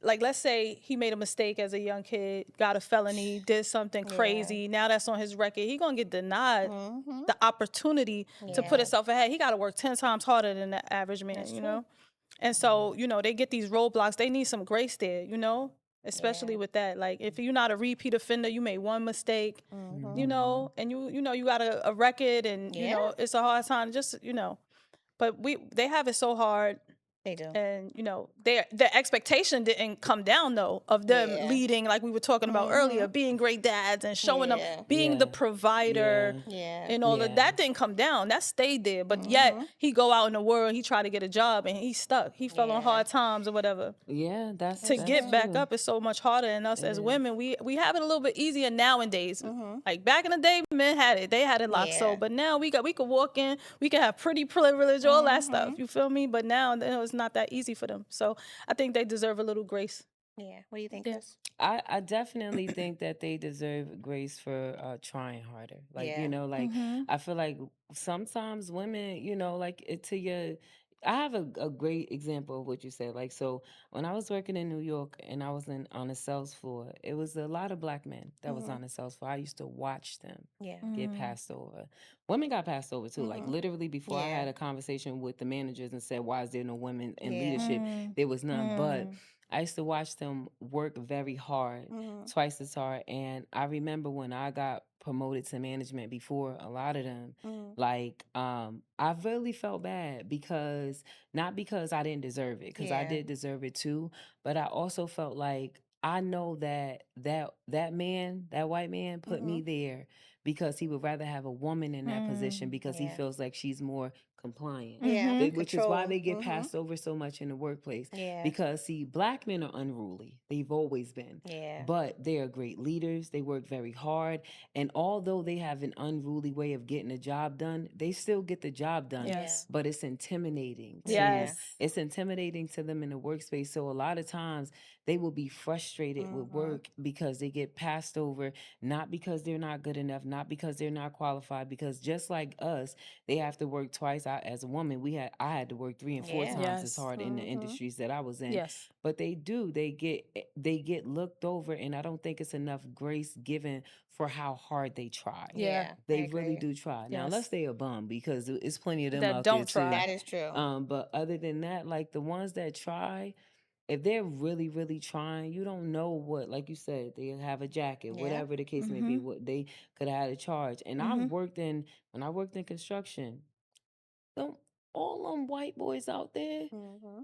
Like let's say he made a mistake as a young kid, got a felony, did something Yeah. crazy. Now that's on his record. He gonna get denied Mm-hmm. the opportunity to put Yeah. himself ahead. He got to work 10 times harder than the average man. That's true. And so, they get these roadblocks. They need some grace there, Yeah. especially with that. Like if you're not a repeat offender, you made one mistake, Mm-hmm. Mhm. and you got a record, and Yeah. it's a hard time. Just but they have it so hard. They do. And their expectation didn't come down though of them Yeah. leading, like we were talking about Mm-hmm. earlier, being great dads and showing them, Yeah. being the Yeah. provider Yeah. Yeah. and all of Yeah. that didn't come down. That stayed there. But yet Mm-hmm. he go out in the world, he tried to get a job and he's stuck. He fell on Yeah. hard times or whatever. Yeah, To That's get that's true. back true. up is so much harder. And us It as is. women, we have it a little bit easier nowadays. Mm-hmm. Like back in the day, men had it. They had it locked. So, Yeah. but now we could walk in, we can have pretty privilege, all that Mm-hmm. stuff. You feel me? But now it's not that easy for them. So I think they deserve a little grace. Yeah. What do you think, Yeah. Chris? I definitely think that they deserve grace for trying harder. Like, Yeah. like Mm-hmm. I feel like sometimes women, like to your I have a great example of what you said. Like, so when I was working in New York and I was on the sales floor, it was a lot of black men that was Mm-hmm. on the sales floor. I used to watch them Yeah. get Mm. passed over. Women got passed over too. Like Mm-hmm. literally before I Yeah. had a conversation with the managers and said, why is there no women in Yeah. leadership? Mm. There was none. But Mm. I used to watch them work very hard, Mm-hmm. twice as hard. And I remember when I got promoted to management before a lot of them, Mm-hmm. like I really felt bad because not because I didn't deserve it, because I Yeah. did deserve it too, but I also felt like I know that man, that white man put Mm-hmm. me there because he would rather have a woman in that position Mm. because he Yeah. feels like she's more compliant. Yeah. Mm-hmm. Which is why Control. they get Mm-hmm. passed over so much in the workplace. Yeah. Because see, black men are unruly. They've always been. Yeah. But they are great leaders. They work very hard. And although they have an unruly way of getting the job done, they still get the job done. Yes. But it's intimidating Yeah. to them in the workspace. So a lot of times they will be frustrated with Mm-hmm. work because they get passed over, not because they're not good enough, not because they're not qualified, because just like us, they have to work twice. As a woman, I had to work 3 and 4 Yeah. times as Yes. hard in the Mm-hmm. industries that I was in. Yes. But they get looked over, and I don't think it's enough grace given for how hard they try. Yeah. Yeah. I They really agree. do try. Now, Yes. unless they a bum, because it's plenty of them That out there don't too. try. That is true. But other than that, like the ones that try, if they're really, really trying, you don't know what, like you said, they have a jacket, Yeah. whatever the case may Mm-hmm. be, what they could have had a charge. And Mm-hmm. when I worked in construction, them, all them white boys out there, Mm-hmm.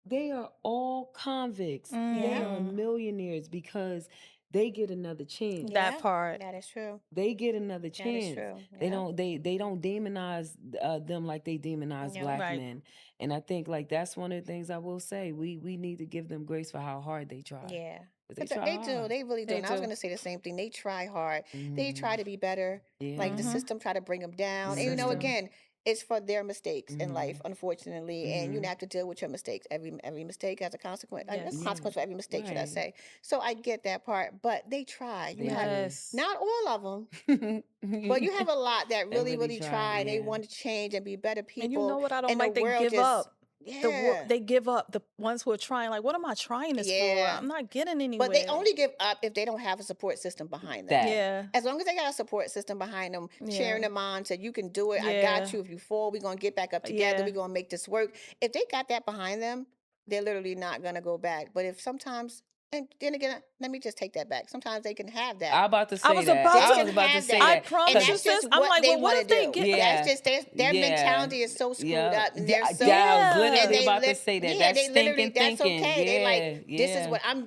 they are all convicts. They Yeah. are Mm. millionaires because they get another chance. Yeah. That part. That is true. They get another That is chance. true. They Yeah. don't they don't demonize them like they demonize No. black Right. men. And I think like that's one of the things I will say. We need to give them grace for how hard they try. Yeah. 'Cause they But try they do. hard. They really do. They And I was do. going to say the same thing. They try hard. They try Hmm to be better. Like the Yeah. Mm-hmm. system try to bring them The down. And System. system. again, it's for their mistakes in life, Mhm. unfortunately, and you Mhm. have to deal with your mistakes. Every mistake has a consequence. There's a Yes. Yeah. consequence for every mistake, should I Right. say? So I get that part, but they try. You They have do. Yes. not all of them, but you have a lot that They really, really really try. try and they Yeah. want to change and be better And you know people, what I don't and the like? They world give just, up. yeah, They give up the ones who are trying. Like, what am I trying this for? yeah. I'm not getting But they anywhere. only give up if they don't have a support system behind them. That. Yeah. As long as they got a support system behind them, cheering Yeah. them on, said, you can do it. I got Yeah. you. If you fall, we're going to get back up together. Yeah. We're going to make this work. If they got that behind them, they're literally not going to go back. But if sometimes, and then again, let me just take that back. Sometimes they can have that. I about to I say was that. about They I can was to. about to have say I that. that And promise you, that's because sis. just I'm what like, they well, what want to if they do. get? That's yeah, just their yeah, mentality is so screwed yeah, up and they're yeah. I so was Yeah. and literally they about to live, say that. yeah, That's they literally, stinking that's thinking. okay. They like, Yeah, yeah.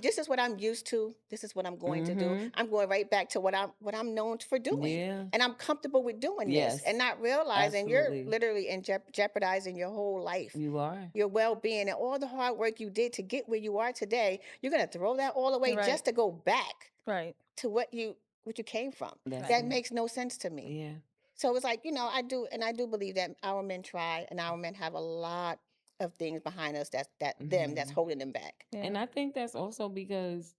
this is what I'm used to. This is what I'm going to do. Mhm. I'm going right back to what I'm known for doing. Yeah. And I'm comfortable with doing this and Yes. not realizing you're Absolutely. literally in jeopardizing your whole life, You are. your well-being, and all the hard work you did to get where you are today. You're going to throw that all away Right. just to go back Right. to what you came from. That's Right. That it. makes no sense to me. Yeah. So it's like, I do believe that our men try and our men have a lot of things behind us that's Mhm. holding them back. Yeah. And I think that's also because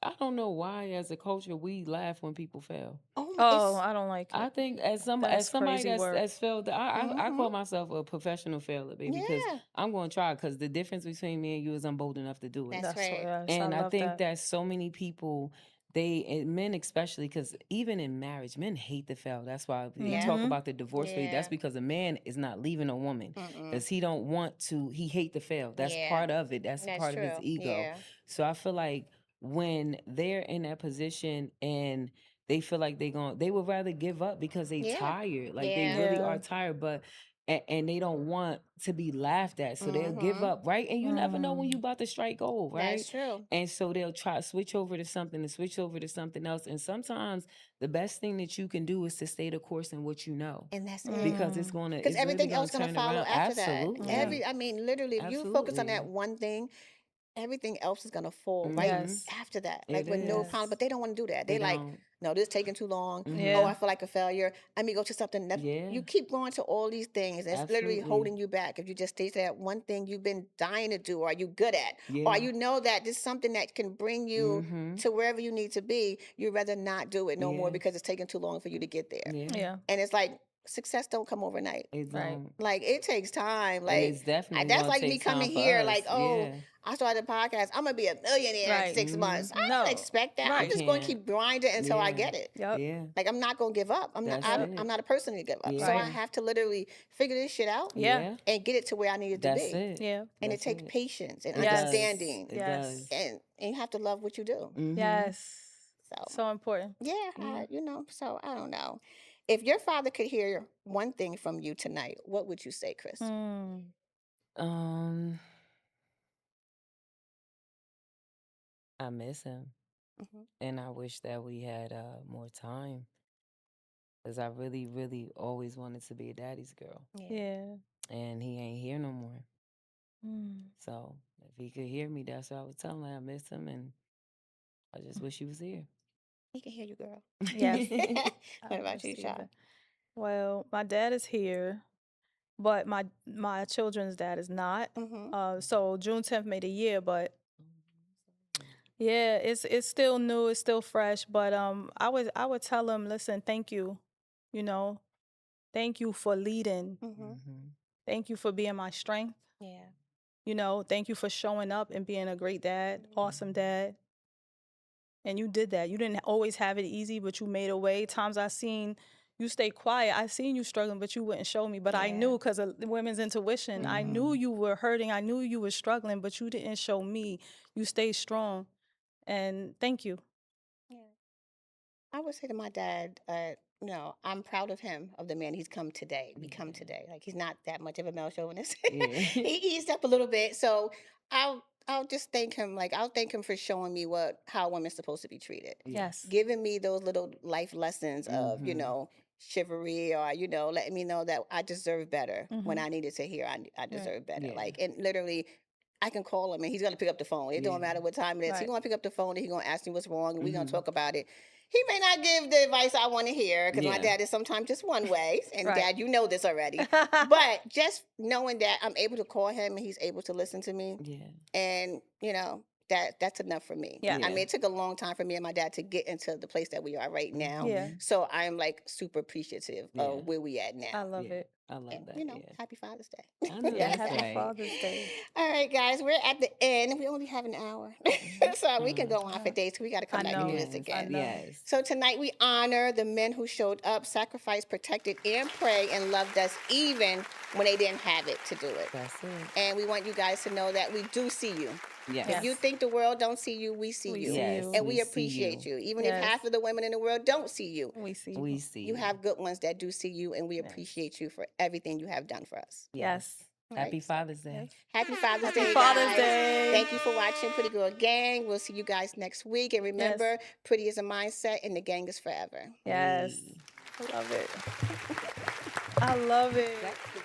I don't know why, as a culture, we laugh when people fail. Oh my, Oh, it's I don't like I it. think as That's somebody crazy work. that's failed, I hmm call myself a professional failure, baby, because yeah, I'm going to try. Because the difference between me and you is I'm bold enough to do it. that's That's what. right. Yes, I And I love think that. that so many people, and men especially, because even in marriage, men hate to fail. That's why we Yeah, talk Mm-hmm. about the divorce rate. That's yeah, because a man is not leaving a woman mm-mm. because he don't want to. He hate to fail. That's Yeah, part of it. That's a that's part of his true. ego. Yeah, So I feel like when they're in that position and they feel like they would rather give up because they yeah, tired, like they yeah. really Yeah. are tired, but and they don't want to be laughed at, so they'll give hmm up, right? And you never know when you Mm. about to strike gold, right? That's true, And so they'll try to switch over to something and switch over to something else. And sometimes the best thing that you can do is to stay the course in what you know, and that's it. because Mm. Because it's really everything gonna else gonna turn follow around. after that. Yeah. Absolutely. I mean, literally, if you focus on that Absolutely. one thing, everything else is gonna fall right Mm-hmm. Yes. after that, like It with no problem. is. But they don't want to do that. They They like, don't. no, this is taking too long. Oh, Mm-hmm. I Yeah. feel like a failure. Let me go to something that Yeah. you keep going to all these things. And it's literally Absolutely. holding you back. If you just stay to that one thing you've been dying to do, or you good at, or Yeah. you know that this is something that can bring you Mm-hmm. to wherever you need to be, you'd rather not do it no more Yeah. because it's taking too long for you to get there. Yeah. Yeah. And it's like success don't come overnight. It Right. don't. Like it takes time. And Like it's definitely that's gonna like me take time coming for here. us. Like, oh, Yeah. I started a podcast. I'm gonna be a millionaire in Right. 6 months. Mm-hmm. I don't No. expect that. I'm You Right. just gonna can't. keep grinding until I Yeah. get it. Yep. Yeah. Like I'm not gonna give up. I'm not. That's Yep. I'm it. not a person to give up. So I Right. Yeah. have to literally figure this shit out Yeah. Yeah. and get it to where I need it to That's be. it. Yeah. And it That's takes it. patience and It does. Yes. understanding, It Yes. does. and you have to love what you do. Mm-hmm. Yes. So So important. yeah, Yeah. So I don't know. If your father could hear one thing from you tonight, what would you say, Chris? Mm. Um, I miss him, hmm and I wish that we had more time, because I really, really always wanted to be a daddy's girl, Yeah. Yeah. and he ain't here no more. Mm. So if he could hear me, that's what I would tell him. I miss him, and I just wish he was here. He can hear you, girl. Yes. I What about you, receive Shaw? it. Well, my dad is here, but my children's dad is not. Mm-hmm. So June 10th made a year, but yeah, it's still new, it's still fresh. But I would tell him, listen, thank you, you know, thank you for leading, Mm-hmm. Mm-hmm. thank you for being my strength, Yeah. thank you for showing up and being a great dad, awesome dad. And you did that. You didn't always have it easy, but you made a way. Times I seen you stay quiet. I seen you struggling, but you wouldn't show me. But I Yeah. knew because of the women's intuition. I knew Mm-hmm. you were hurting. I knew you were struggling, but you didn't show me. You stayed strong. And thank you. Yeah. I would say to my dad, I'm proud of him, of the man he's become Yeah. today. Like he's not that much of a male chauvinist. Yeah. He eased up a little bit. So I'll just thank him. Like I'll thank him for showing me how women's supposed to be treated. Yes. Yes. Giving me those little life lessons of, Mm-hmm. chivalry, or, letting me know that I deserve better when Mm-hmm. I needed to hear I Right. deserve better. Yeah. Like, and literally I can call him and he's gonna pick up the phone. It don't matter what time it is. He's Right. gonna pick up the phone and he's gonna ask me what's wrong and we're gonna talk about it. He may not give the advice I want to hear because my Yeah. dad is sometimes just one way. And Right. Dad, you know this already. But just knowing that I'm able to call him and he's able to listen to me, Yeah. and that's enough for me. Yeah. I mean, it took a long time for me and my dad to get into the place that we are right now. Yeah. So I'm like super appreciative Yeah. of where we at now. I love Yeah. it. I love And, that. Yeah. happy Father's Day. I know Yeah. that's Happy right. Father's Day. All right, guys, we're at the end. We only have an hour. So we can go on for days. We got to come I back and do know. this Yes. again. know. Yes. So tonight we honor the men who showed up, sacrificed, protected, and prayed and loved us even when they didn't have it to do it. That's it. And we want you guys to know that we do see you. Yes. If you think the world don't see you, we see We you. see Yes. you. And we see appreciate you. Even Yes. if half of the women in the world don't see you, We see. We see you have good ones that do see you, and we appreciate you for everything you have done for us. Yes. All Happy right? Father's Day. Yes. Happy Father's Happy Day, Father's guys. Day. Thank you for watching Pretty Girl Gang. We'll see you guys next week. And remember, pretty is a mindset, and the gang is forever. Yes. Hey. I love it. I love it. That's the